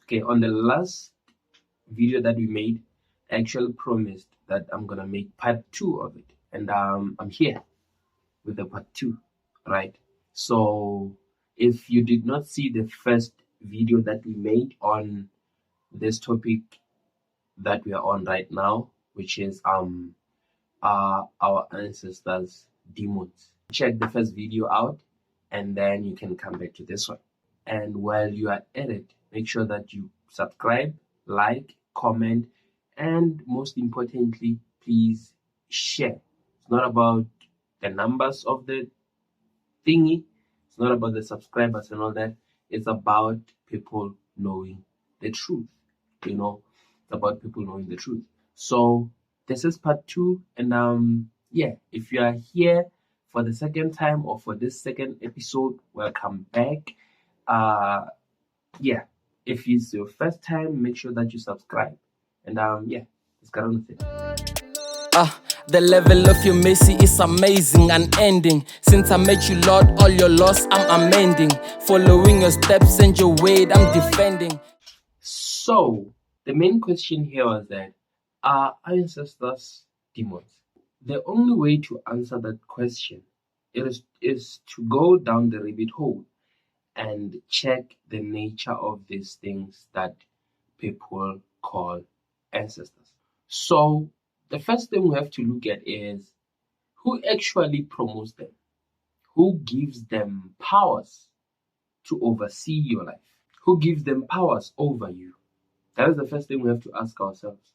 Okay, on the last video that we made, I actually promised that I'm gonna make part 2 of it, and I'm here with the part 2, right? So if you did not see the first video that we made on this topic that we are on right now, which is our ancestors' demons, check the first video out, and then you can come back to this one. And while you are at it, make sure that you subscribe, like, comment, and most importantly, please share. It's not about the numbers of the thingy, it's not about the subscribers and all that. It's about people knowing the truth. It's about people knowing the truth. So this is part 2, and yeah, if you are here for the second time or for this second episode, welcome back. Yeah, if it's your first time, make sure that you subscribe, and yeah, let's get on with it. The level of your mercy is amazing, unending. Since I met you, Lord, all your loss I'm amending. Following your steps and your way, I'm defending. So the main question here was that, are ancestors demons? The only way to answer that question is to go down the rabbit hole and check the nature of these things that people call ancestors. So the first thing we have to look at is who actually promotes them, who gives them powers to oversee your life, who gives them powers over you. That is the first thing we have to ask ourselves.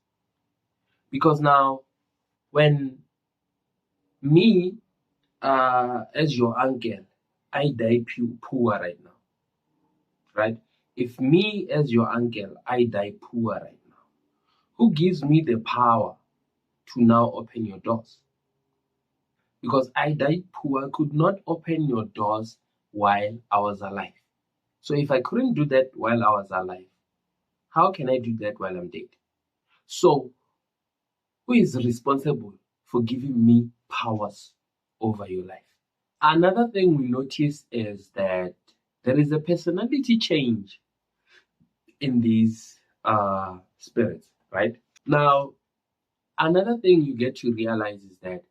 Because now, when me, as your uncle, I die poor right now, right? If me, as your uncle, I die poor right now, who gives me the power to now open your doors? Because I died poor, I could not open your doors while I was alive. So if I couldn't do that while I was alive, how can I do that while I'm dead? So who is responsible for giving me powers over your life? Another thing we notice is that there is a personality change in these spirits, right? Now, another thing you get to realize is that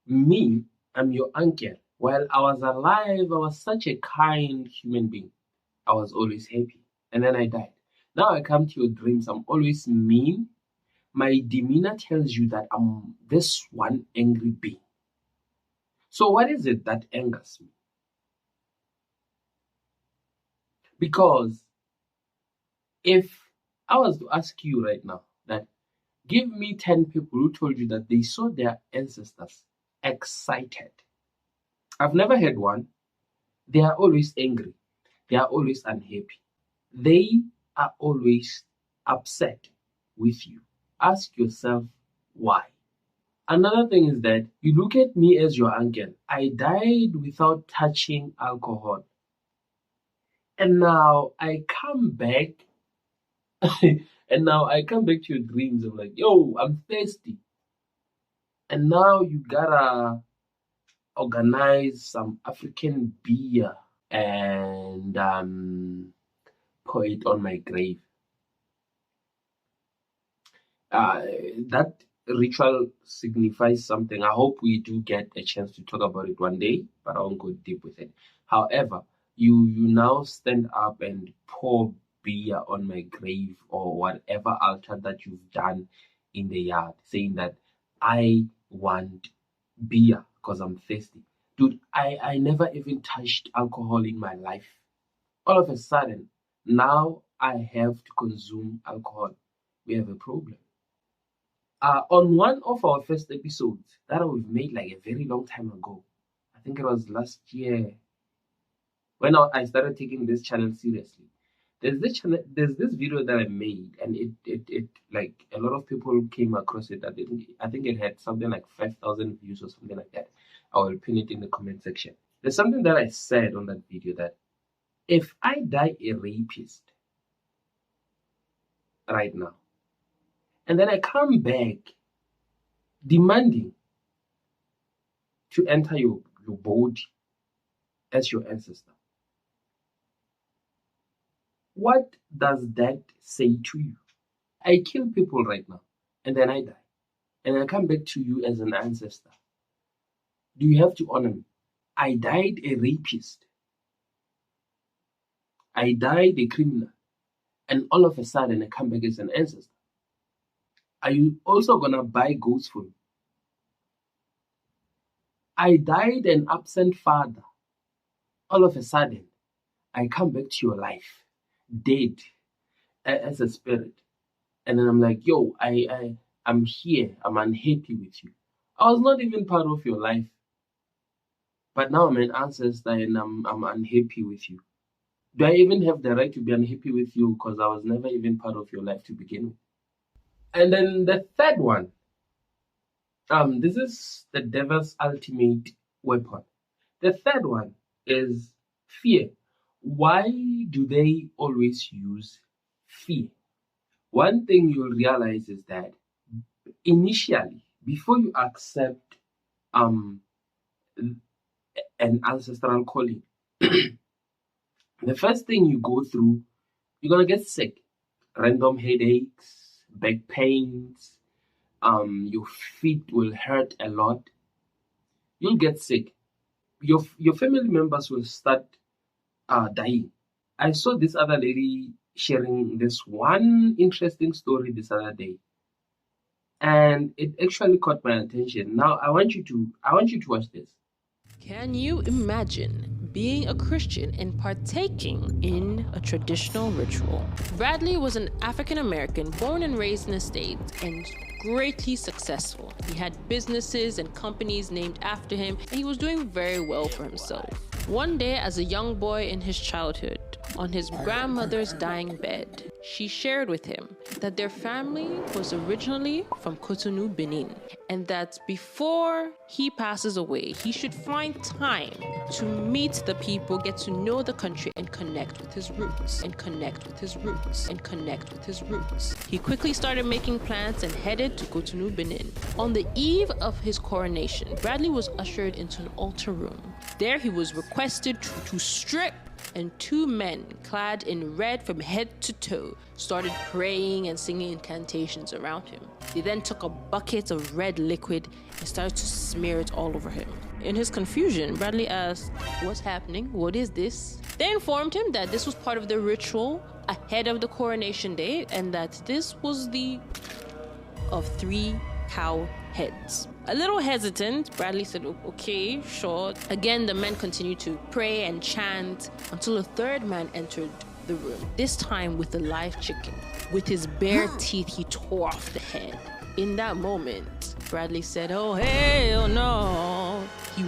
me, I'm your uncle. While I was alive, I was such a kind human being. I was always happy. And then I died. Now I come to your dreams, I'm always mean. My demeanor tells you that I'm this one angry being. So what is it that angers me? Because if I was to ask you right now that give me 10 people who told you that they saw their ancestors excited. I've never had one. They are always angry. They are always unhappy. They are always upset with you. Ask yourself why. Another thing is that you look at me as your uncle. I died without touching alcohol. And now I come back and now I come back to your dreams. I'm like, yo, I'm thirsty. And now you gotta organize some African beer and pour it on my grave. That ritual signifies something. I hope we do get a chance to talk about it one day, but I won't go deep with it. However, you now stand up and pour beer on my grave or whatever altar that you've done in the yard, saying that I want beer because I'm thirsty. Dude, I never even touched alcohol in my life. All of a sudden, now I have to consume alcohol. We have a problem. On one of our first episodes that we've made like a very long time ago, I think it was last year, when I started taking this channel seriously. There's this video that I made, and it like a lot of people came across it. I think it had something like 5,000 views or something like that. I will pin it in the comment section. There's something that I said on that video that if I die a rapist right now, and then I come back demanding to enter your body as your ancestor, What does that say to you? I kill people right now, and then I die, and I come back to you as an ancestor. Do you have to honor me? I died a rapist. I died a criminal, and all of a sudden I come back as an ancestor. Are you also gonna buy goats for me? I died an absent father. All of a sudden, I come back to your life, dead as a spirit. And then I'm like, yo, I'm here. I'm unhappy with you. I was not even part of your life. But now I'm an ancestor and I'm unhappy with you. Do I even have the right to be unhappy with you because I was never even part of your life to begin with? And then the third one, this is the devil's ultimate weapon. The third one is fear. Why do they always use fear? One thing you'll realize is that initially, before you accept an ancestral calling, the first thing you go through, you're gonna get sick. Random headaches, back pains, your feet will hurt a lot. You'll get sick. Your family members will start dying. I saw this other lady sharing this one interesting story this other day, and it actually caught my attention. Now I want you to watch this. Can you imagine being a Christian and partaking in a traditional ritual? Bradley was an African American born and raised in the States and greatly successful. He had businesses and companies named after him, and he was doing very well for himself. One day, as a young boy in his childhood, on his grandmother's dying bed, she shared with him that their family was originally from Cotonou, Benin, and that before he passes away, he should find time to meet the people, get to know the country, and connect with his roots, and connect with his roots, and connect with his roots. He quickly started making plans and headed to Cotonou, Benin. On the eve of his coronation, Bradley was ushered into an altar room. There he was requested to strip, and two men clad in red from head to toe started praying and singing incantations around him. They then took a bucket of red liquid and started to smear it all over him. In his confusion, Bradley asked, "What's happening? What is this?" They informed him that this was part of the ritual ahead of the coronation day and that this was the of 3 cow heads. A little hesitant, Bradley said, "Okay, sure." Again, the men continued to pray and chant until a third man entered the room, this time with a live chicken. With his bare teeth, he tore off the head. In that moment, Bradley said, "Oh, hell no." He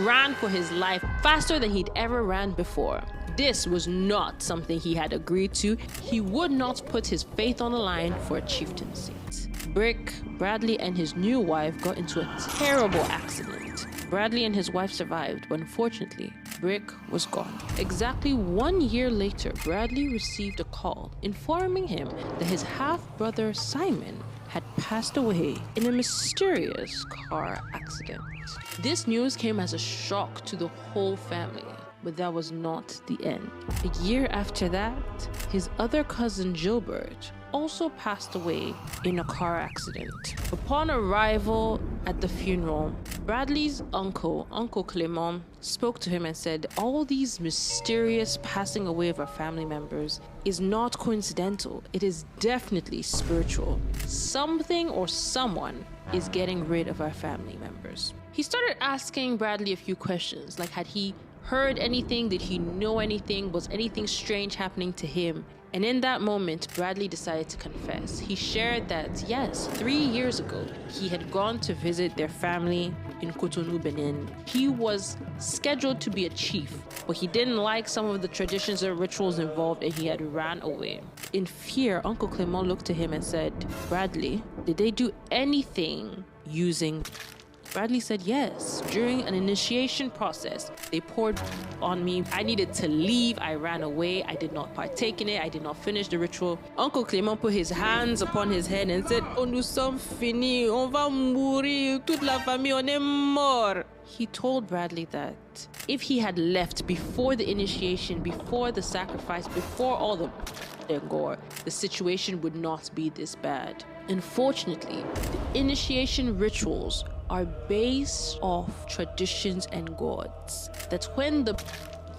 ran for his life faster than he'd ever ran before. This was not something he had agreed to. He would not put his faith on the line for a chieftaincy. Brick, Bradley, and his new wife got into a terrible accident. Bradley and his wife survived, but unfortunately, Brick was gone. Exactly 1 year later, Bradley received a call informing him that his half-brother Simon had passed away in a mysterious car accident. This news came as a shock to the whole family. But that was not the end. A year after that, his other cousin Gilbert also passed away in a car accident. Upon arrival at the funeral, Bradley's uncle, Uncle Clement, spoke to him and said, "All these mysterious passing away of our family members is not coincidental. It is definitely spiritual. Something or someone is getting rid of our family members." He started asking Bradley a few questions, like had he heard anything? Did he know anything? Was anything strange happening to him? And in that moment, Bradley decided to confess. He shared that, yes, 3 years ago, he had gone to visit their family in Cotonou, Benin. He was scheduled to be a chief, but he didn't like some of the traditions and rituals involved and he had ran away. In fear, Uncle Clement looked to him and said, "Bradley, did they do anything using Bradley said yes. During an initiation process, they poured on me. I needed to leave. I ran away. I did not partake in it. I did not finish the ritual. Uncle Clément put his hands upon his head and said, "Oh, nous sommes finis. On va mourir. Toute la famille, on est mort." He told Bradley that if he had left before the initiation, before the sacrifice, before all the gore, the situation would not be this bad. Unfortunately, the initiation rituals are based off traditions and gods. That when the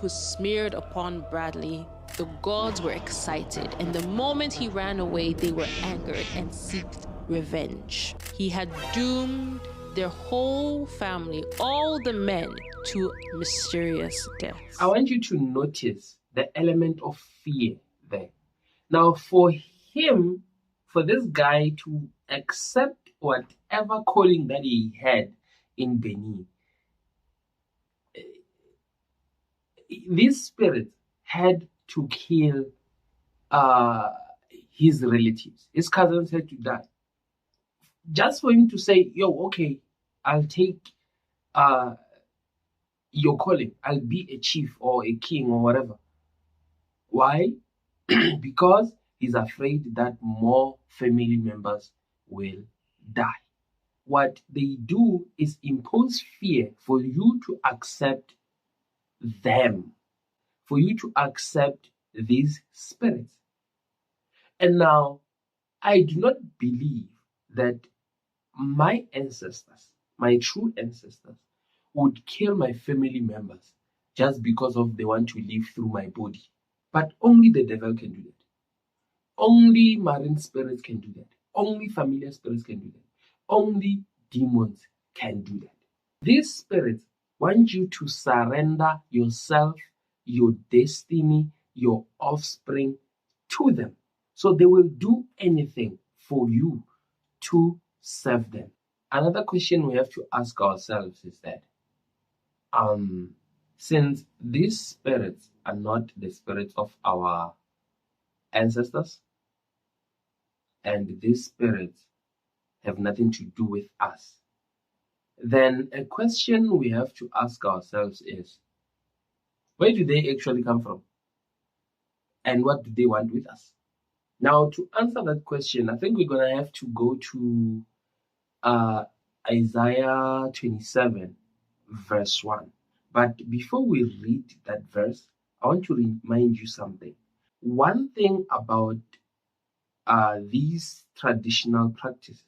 was smeared upon Bradley, the gods were excited, and the moment he ran away, they were angered and sought revenge. He had doomed their whole family, all the men, to mysterious deaths. I want you to notice the element of fear there. Now, for this guy to accept whatever calling that he had in Benin, this spirit had to kill his relatives. His cousins had to die. Just for him to say, yo, okay, I'll take your calling. I'll be a chief or a king or whatever. Why? Because he's afraid that more family members will die. What they do is impose fear for you to accept them, for you to accept these spirits. And now, I do not believe that my ancestors, my true ancestors, would kill my family members just because of they want to live through my body. But only the devil can do that. Only marine spirits can do that. Only familiar spirits can do that. Only demons can do that. These spirits want you to surrender yourself, your destiny, your offspring to them. So they will do anything for you to serve them. Another question we have to ask ourselves is that since these spirits are not the spirits of our ancestors, and these spirits have nothing to do with us, then a question we have to ask ourselves is, where do they actually come from? And what do they want with us? Now, to answer that question, I think we're going to have to go to Isaiah 27, verse 1. But before we read that verse, I want to remind you something. One thing about these traditional practices,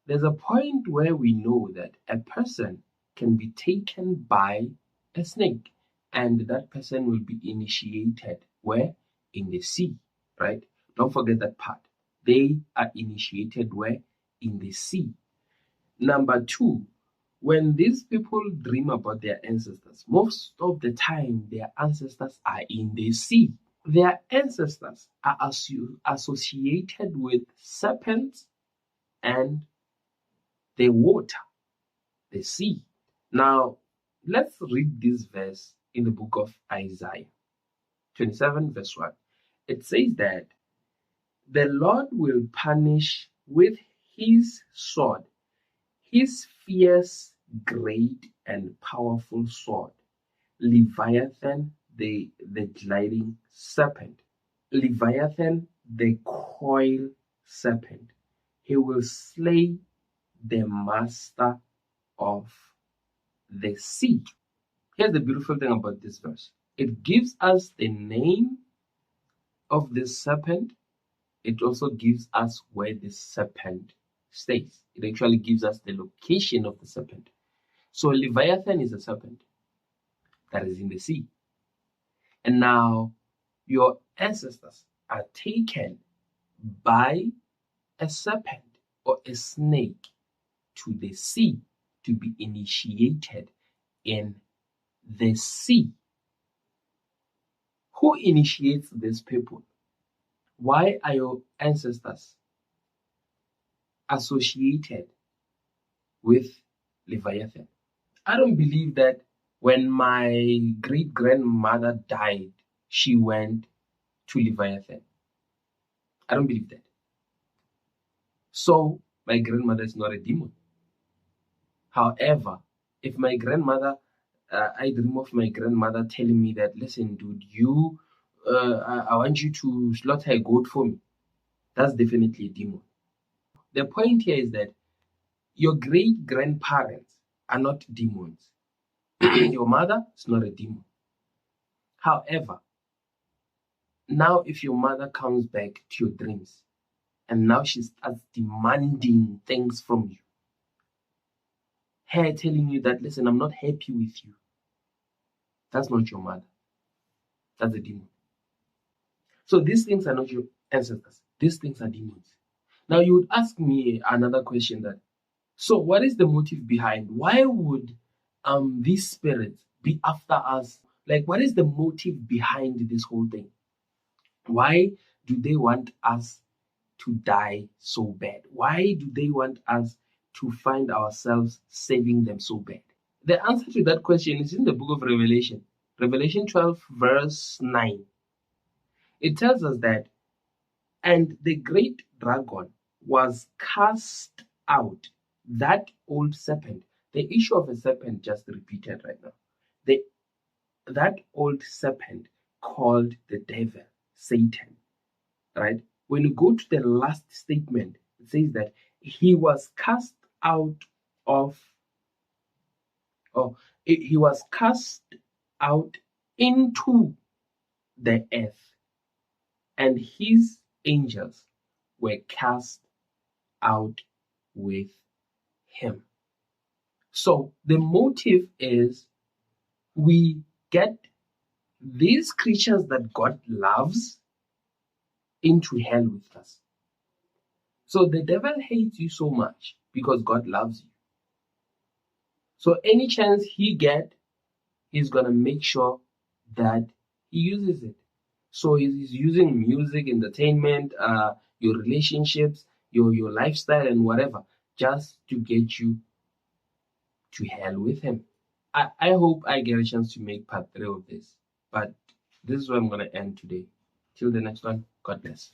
there's a point where we know that a person can be taken by a snake, and that person will be initiated where? In the sea, right? Don't forget that part. They are initiated where? In the sea. Number two, when these people dream about their ancestors, most of the time their ancestors are in the sea. Their ancestors are associated with serpents and the water, the sea. Now, let's read this verse in the book of Isaiah 27, verse 1. It says that the Lord will punish with his sword, his fierce, great, and powerful sword, Leviathan, the gliding serpent. Leviathan, the coil serpent. He will slay the master of the sea. Here's the beautiful thing about this verse. It gives us the name of the serpent. It also gives us where the serpent stays. It actually gives us the location of the serpent. So Leviathan is a serpent that is in the sea. And now your ancestors are taken by a serpent or a snake to the sea to be initiated in the sea. Who initiates these people? Why are your ancestors associated with Leviathan? I don't believe that when my great-grandmother died, she went to Leviathan. I don't believe that. So, my grandmother is not a demon. However, if my grandmother, I dream of my grandmother telling me that, listen, dude, I want you to slaughter a goat for me. That's definitely a demon. The point here is that your great grandparents are not demons. Your mother is not a demon. However, now if your mother comes back to your dreams and now she starts demanding things from you, her telling you that, listen, I'm not happy with you, that's not your mother. That's a demon. So these things are not your ancestors. These things are demons. Now you would ask me another question that, so what is the motive behind? Why would these spirits be after us? Like, what is the motive behind this whole thing? Why do they want us to die so bad? Why do they want us to find ourselves saving them so bad? The answer to that question is in the book of Revelation. Revelation 12, verse 9. It tells us that, and the great dragon was cast out, that old serpent. The issue of a serpent just repeated right now. That old serpent called the devil, Satan, right? When you go to the last statement, it says that he was cast out of, he was cast out into the earth, and his angels were cast out with him. So the motive is we get these creatures that God loves into hell with us. So the devil hates you so much because God loves you. So any chance he get, he's gonna make sure that he uses it. So he's using music, entertainment, your relationships, your lifestyle, and whatever, just to get you to hell with him. I hope I get a chance to make part 3 of this, but this is where I'm gonna end today. Till the next one, God bless.